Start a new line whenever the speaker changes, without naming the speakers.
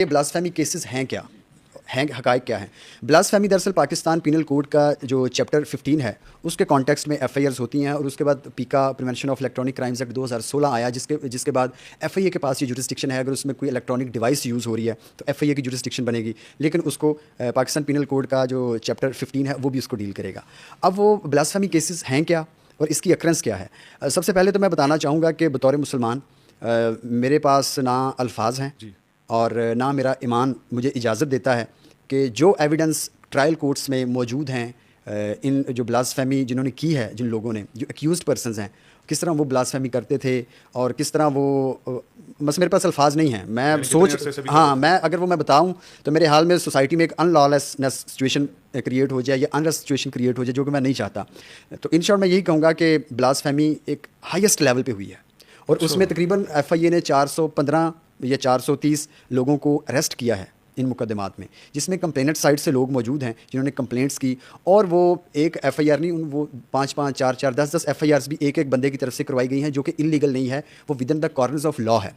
یہ blasphemy cases ہیں کیا ہیں، حقائق کیا ہیں؟ بلاسفیمی دراصل پاکستان پینل کوڈ کا جو چیپٹر 15 ہے اس کے کانٹیکسٹ میں ایف آئی آرز ہوتی ہیں، اور اس کے بعد پیکا prevention of electronic crimes act 2016 آیا، جس کے بعد ایف آئی اے کے پاس یہ جورسڈکشن ہے. اگر اس میں کوئی الیکٹرانک ڈیوائس یوز ہو رہی ہے تو ایف آئی اے کی جورسڈکشن بنے گی، لیکن اس کو پاکستان پینل کوڈ کا جو چیپٹر 15 ہے وہ بھی اس کو ڈیل کرے گا. اب وہ بلاسفیمی کیسز ہیں کیا اور اس کی اکرنس کیا ہے؟ سب سے پہلے تو میں بتانا چاہوں گا کہ بطور مسلمان میرے پاس نہ الفاظ ہیں اور نہ میرا ایمان مجھے اجازت دیتا ہے کہ جو ایویڈنس ٹرائل کورٹس میں موجود ہیں ان جو بلاسفیمی جنہوں نے کی ہے، جن لوگوں نے جو ایکیوزڈ پرسنز ہیں، کس طرح وہ بلاسفیمی کرتے تھے اور کس طرح وہ بس میرے پاس الفاظ نہیں ہیں. میں اگر میں بتاؤں تو میرے حال میں سوسائٹی میں ایک ان لا لیسنس سچویشن کریٹ ہو جائے یا ان ریسٹ سچویشن کریٹ ہو جائے، جو کہ میں نہیں چاہتا. تو ان شارٹ میں یہی کہوں گا کہ بلاسفیمی ایک ہائیسٹ لیول پہ ہوئی ہے، اور اس میں تقریباً ایف آئی اے نے 415 یا 430 لوگوں کو اریسٹ کیا ہے ان مقدمات میں، جس میں کمپلینٹ سائڈ سے لوگ موجود ہیں جنہوں نے کمپلینٹس کی. اور وہ ایک ایف آئی آر نہیں، وہ 5 4 4 10 10 ایف آئی آرز بھی ایک بندے کی طرف سے کروائی گئی ہیں، جو کہ انلیگل نہیں ہے، وہ with in the corners of law ہے.